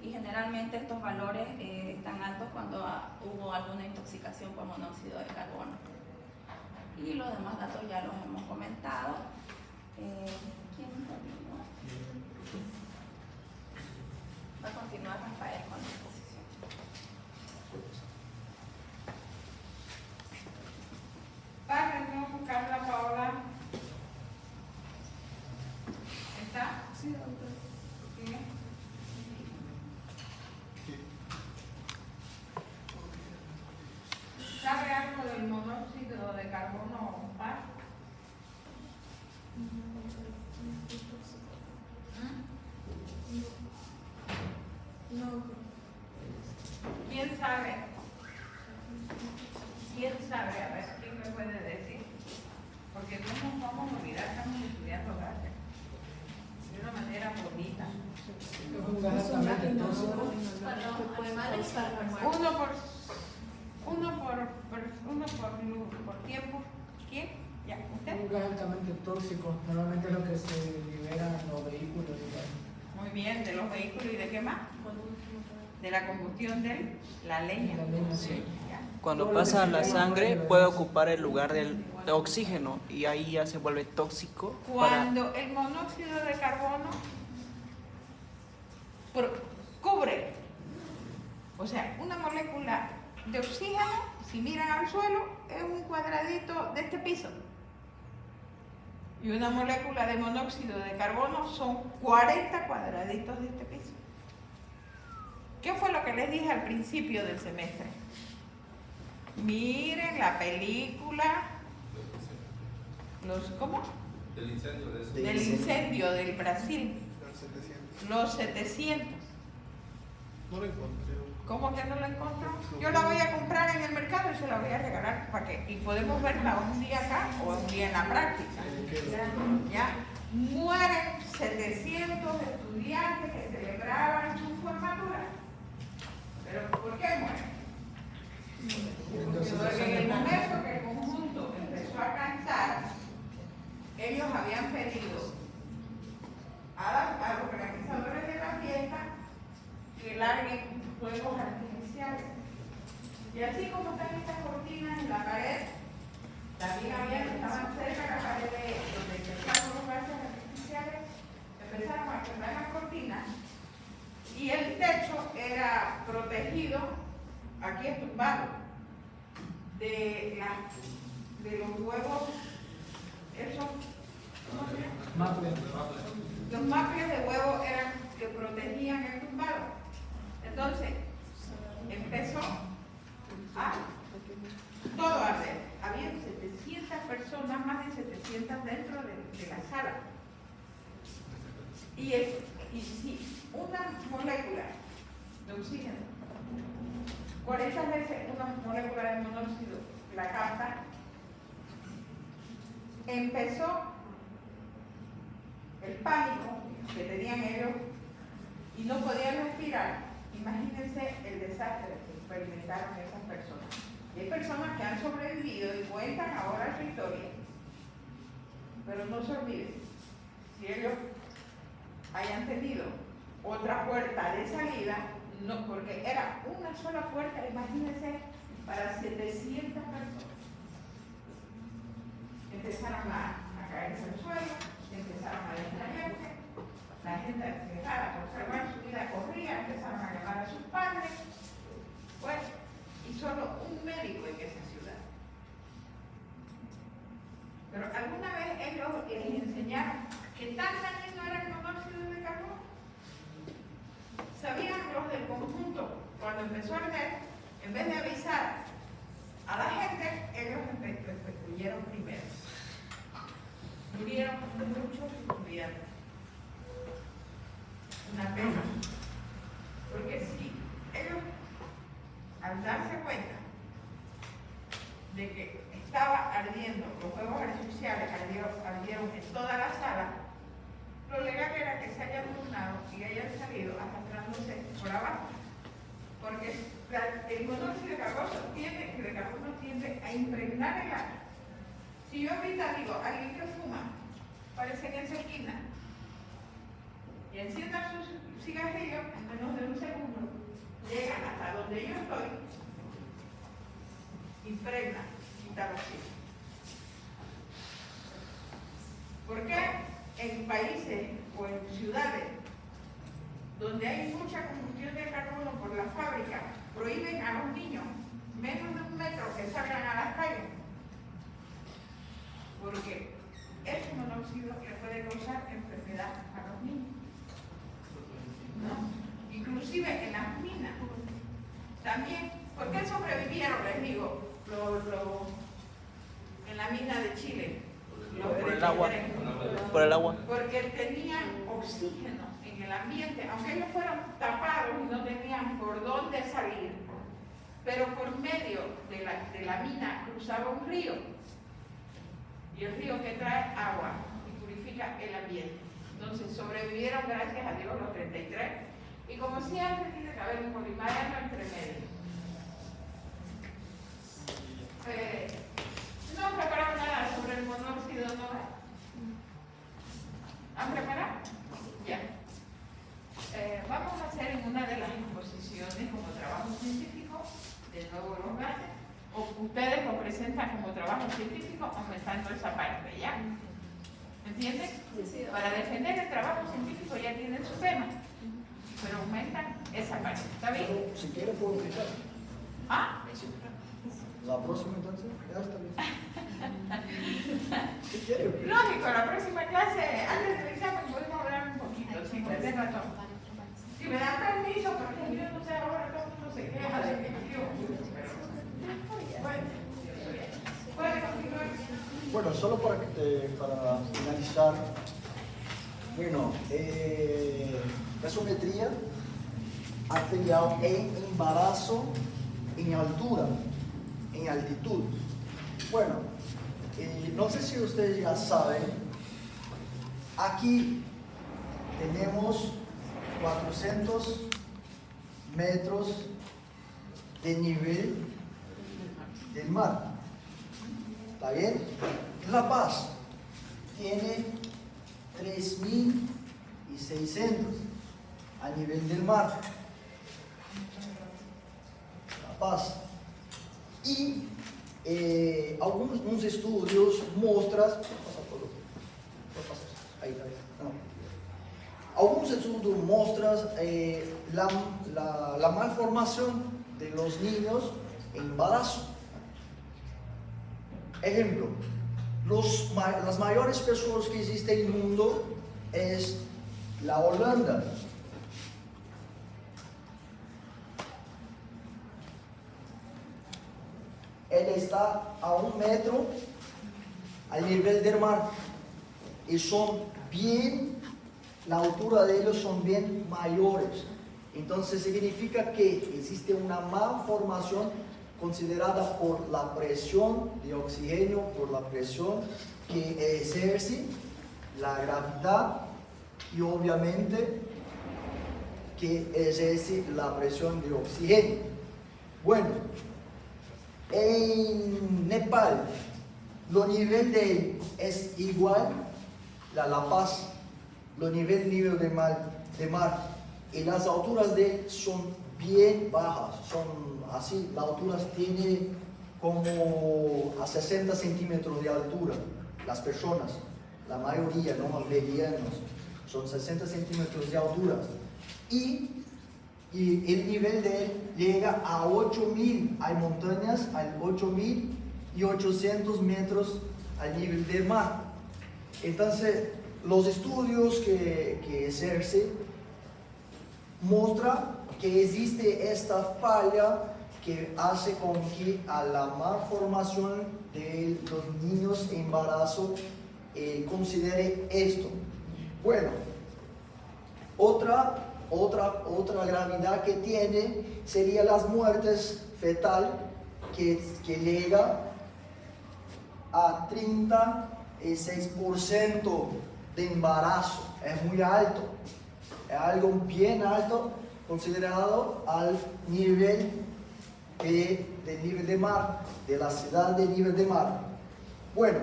y generalmente estos valores están altos cuando hubo alguna intoxicación por monóxido de carbono. Y los demás datos ya los hemos comentado. ¿Quién terminó? Va a continuar Rafael con la exposición. Para no buscar la Paola. ¿Está? Sí, doctor. ¿Sí? ¿Sabe algo del monóxido de carbono, Paz? No. ¿Quién sabe? ¿Quién sabe? A ver, ¿quién me puede decir? Porque no nos vamos a olvidar, estamos estudiando gases de una manera bonita. Es un gas altamente tóxico. Uno por tiempo. ¿Quién? Ya, Es ¿usted? un gas altamente tóxico. Normalmente lo que se libera en los vehículos. Muy bien, de los vehículos y de qué más? De la combustión de la leña. La leña, sí. Ya. Cuando pasa a la sangre puede ocupar el lugar del oxígeno y ahí ya se vuelve tóxico. Cuando el monóxido de carbono cubre, o sea, una molécula de oxígeno, si miran al suelo, es un cuadradito de este piso. Y una molécula de monóxido de carbono son 40 cuadraditos de este piso. ¿Qué fue lo que les dije al principio del semestre? Miren la película, ¿cómo? Del incendio de eso. Del incendio del Brasil, los 700. No lo encontré. ¿Cómo que no lo encontró? Yo la voy a comprar en el mercado y se la voy a regalar para que, y podemos verla un día acá o un día en la práctica. Ya mueren 700 estudiantes que celebraban su formatura. ¿Pero por qué mueren? Porque en el momento que el conjunto empezó a cantar, ellos habían pedido a los organizadores de la fiesta que larguen fuegos artificiales. Y así como están estas cortinas en la pared, también estaban cerca de la pared donde empezaron los gases artificiales, empezaron a quemar las cortinas y el techo era protegido, aquí estumbado, de los huevos, esos, ¿cómo se llama? Los mapios de huevo eran que protegían el tumbado. Entonces, empezó a todo a arder. Había 700 personas, más de 700 dentro de la sala. Y si una molécula de oxígeno, 40 veces una molécula de monóxido la capta, empezó el pánico que tenían ellos y no podían respirar. Imagínense el desastre que experimentaron esas personas. Y hay personas que han sobrevivido y cuentan ahora su historia, pero no se olviden, si ellos hayan tenido otra puerta de salida, no, porque era una sola puerta, imagínense, para 700 personas. Empezaron a caerse al suelo, empezaron a desmayarse, la gente dejara por salvar su vida, corría, empezaron a llamar a sus padres, bueno, y solo un médico en esa ciudad. Pero alguna vez ellos les enseñaron que tan dañino era el monóxido de carbono. Sabían los del conjunto, cuando empezó a arder, en vez de avisar a la gente, ellos huyeron primero. Murieron muchos estudiantes. Una pena. Porque si ellos, al darse cuenta de que estaba ardiendo, los fuegos artificiales ardieron en toda la sala, lo legal era que se hayan turnado y hayan salido arrastrándose por abajo. Porque el monóxido de carbono tiende a impregnar el aire. Si yo ahorita digo, alguien que fuma, parece en esa esquina, y encienda sus cigarrillos, en menos de un segundo, llegan hasta donde yo estoy, impregna, quita los oxígeno. ¿Por qué en países o en ciudades donde hay mucha combustión de carbono por la fábrica prohíben a los niños menos de 1 metro que salgan a las calles? Porque ese monóxido le puede causar enfermedad a los niños, ¿no? Inclusive en las minas. También, ¿por qué sobrevivieron, les digo, en la mina de Chile? Por el agua. Por el agua. Porque tenían oxígeno en el ambiente, aunque ellos fueron tapados y no tenían por dónde salir, pero por medio de la mina cruzaba un río, y el río que trae agua y purifica el ambiente. Entonces sobrevivieron, gracias a Dios, los 33, y como siempre tiene que haber un polimariano entre medio. No han preparado nada sobre el monóxido, ¿no? ¿Han preparado? Ya. Vamos a hacer en una de las exposiciones como trabajo científico, de nuevo los gases, o ustedes lo presentan como trabajo científico aumentando esa parte, ¿ya? ¿Entienden? Sí. Para defender el trabajo científico ya tienen su tema, pero aumentan esa parte. ¿Está bien? Si quiere puedo explicar. ¿Ah? La próxima entonces, ya está bien. Si quiere. Lógico, la próxima clase, antes del examen, podemos hablar un poquito, si me den razón. Si me dan permiso, porque yo no sé, ahora todo el mundo se queja de que yo. Bueno, puede continuar. Bueno, solo para finalizar, bueno, gasometría arterial en embarazo en altura, en altitud. Bueno, no sé si ustedes ya saben, aquí tenemos 400 metros de nivel del mar. ¿Está bien? La Paz tiene 3.600 a nivel del mar. La Paz. Y algunos estudios muestran, algunos estudios muestran la malformación de los niños en embarazo. Ejemplo, las mayores personas que existen en el mundo es la Holanda. Él está a 1 metro al nivel del mar y son bien, la altura de ellos son bien mayores. Entonces significa que existe una malformación considerada por la presión de oxígeno, por la presión que ejerce la gravedad y obviamente que ejerce la presión de oxígeno. Bueno, en Nepal, lo nivel de él es igual a La Paz, lo nivel de mar, y las alturas de él son bien bajas, son así, la altura tiene como a 60 centímetros de altura, las personas, la mayoría, no los medianos, son 60 centímetros de altura, y el nivel de él llega a 8.000, hay montañas a 8.800 metros al nivel del mar. Entonces, los estudios que CERCE muestra que existe esta falla que hace con que a la malformación de los niños en embarazo considere esto. Bueno, otra gravedad que tiene sería las muertes fetal que llega a 36% de embarazo. Es muy alto, es algo bien alto considerado al nivel del nivel de mar, de la ciudad del nivel de mar. Bueno,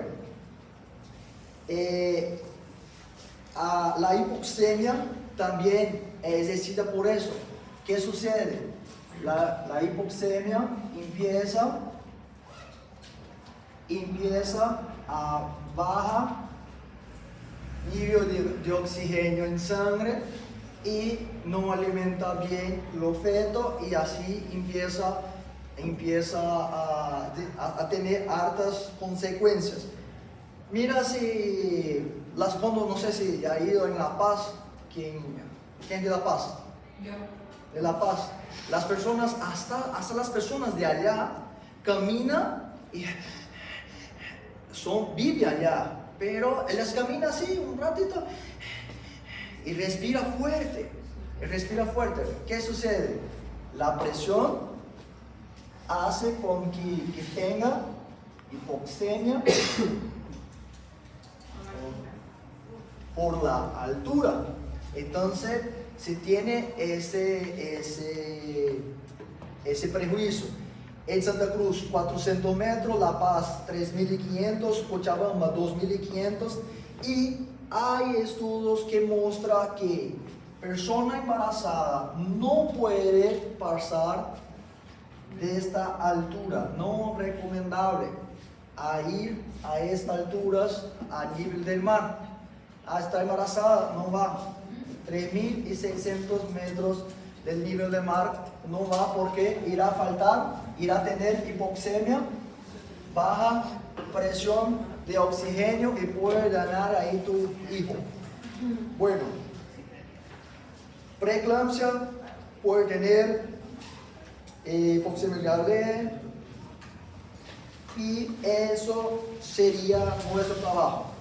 la hipoxemia también es ejercida por eso. ¿Qué sucede? La hipoxemia empieza a bajar nivel de oxígeno en sangre y no alimenta bien los fetos y así empieza a tener hartas consecuencias. Mira si cuando no sé si ha ido en La Paz, ¿quién de La Paz? Yo. De La Paz. Las personas, hasta las personas de allá, caminan y viven allá, pero ellas caminan así un ratito y respira fuerte. ¿Qué sucede? La presión hace con que tenga hipoxemia por la altura. Entonces se tiene ese prejuicio. En Santa Cruz 400 metros, La Paz 3.500, Cochabamba 2.500 y hay estudios que muestran que persona embarazada no puede pasar de esta altura, no recomendable a ir a estas alturas a nivel del mar. A estar embarazada no va. 3.600 metros del nivel del mar no va porque irá a faltar, irá a tener hipoxemia, baja presión de oxígeno y puede dañar ahí tu hijo. Bueno, preeclampsia puede tener hipoxemia leve y eso sería nuestro trabajo.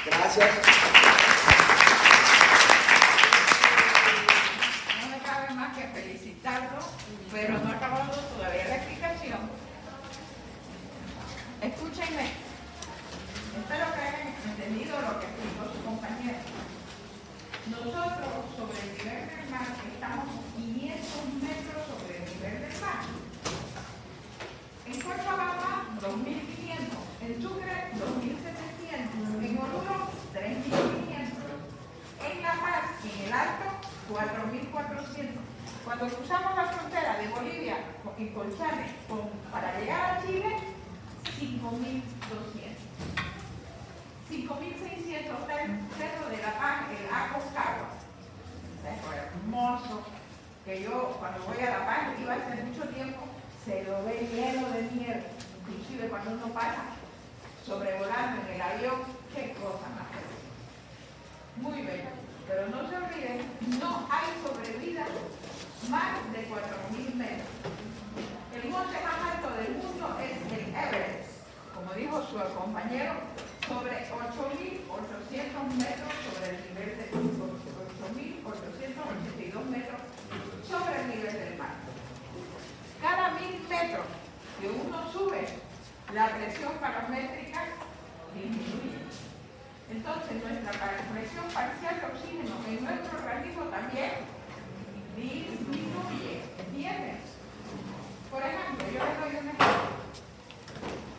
Gracias. No me cabe más que felicitarlo, pero no ha acabado todavía la explicación. Escúchenme. Espero que hayan entendido lo que explicó su compañero. Nosotros, sobre el nivel del mar, estamos 500 metros sobre el nivel del mar. En Cochabamba, 2.500. En Sucre, 2.700. En Oruro, 3.500. En La Paz, en el Alto, 4.400. Cuando cruzamos la frontera de Bolivia y Colchane para llegar a Chile, 5.200. 5.600 está el Cerro de La Paz, el Aconcagua. Cerro hermoso, que yo cuando voy a La Paz, iba hace mucho tiempo, se lo ve lleno de nieve. Inclusive cuando uno pasa sobrevolando en el avión, qué cosa más bella. Muy bello. Pero no se olviden, no hay sobrevida más de 4.000 metros. El monte más alto del mundo es el Everest, como dijo su compañero, sobre 8.800 metros sobre el nivel del mar. 8.882 metros sobre el nivel del mar. Cada 1.000 metros que uno sube, la presión barométrica disminuye. Entonces, nuestra presión parcial de oxígeno en nuestro organismo también disminuye. ¿Entiendes? Por ejemplo, yo les doy un ejemplo.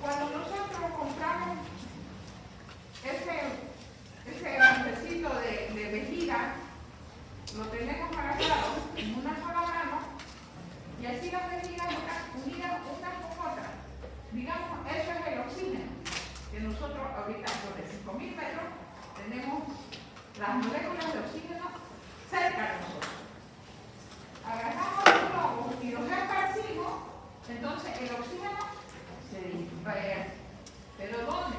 Cuando nosotros compramos ese hombrecito de vejiga, lo tenemos agarrado en una sola mano y así las vejigas están unidas unas con otras. Digamos, eso es el oxígeno, que nosotros ahorita sobre 5.000 metros tenemos las moléculas de oxígeno cerca de nosotros. Agarramos los globos y los esparcimos, entonces el oxígeno se dispersa. ¿Pero dónde?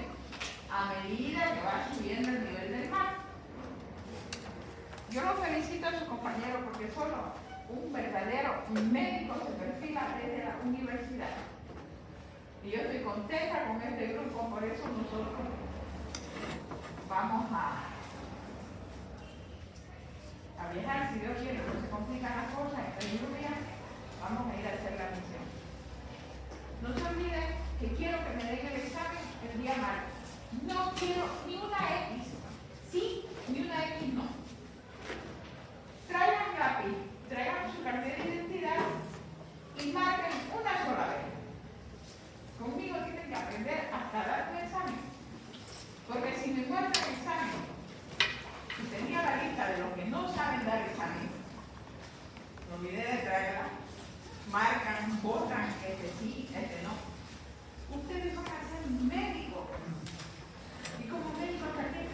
A medida que va subiendo el nivel del mar. Yo lo felicito a sus compañeros porque solo un verdadero médico se perfila desde la universidad. Y yo estoy contenta con este grupo, por eso nosotros vamos a viajar, si Dios quiere, no se complican las cosas, en lluvia, vamos a ir a hacer la misión. No se olviden que quiero que me den el examen el día martes. No quiero ni una X, sí, ni una X no. Traigan lápiz, traigan su cartera de identidad y marquen una sola vez. Conmigo tienen que aprender hasta dar un examen. Porque si me muestran el examen, y tenía la lista de los que no saben dar examen, me olvidé de traerla, marcan, votan, este sí, este no. Ustedes van a ser médicos. Y como médicos también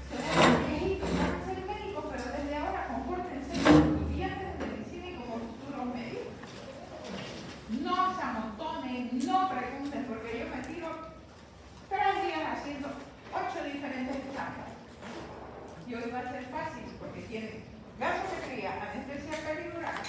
se ven viejitos, van a ser médicos, pero desde ahora compórtense como estudiantes de medicina y como futuros médicos. No se amontonen, no pregunten, porque yo me tiro 3 días haciendo 8 diferentes exámenes. Y hoy va a ser fácil porque tienen gasometría, anestesia peridural,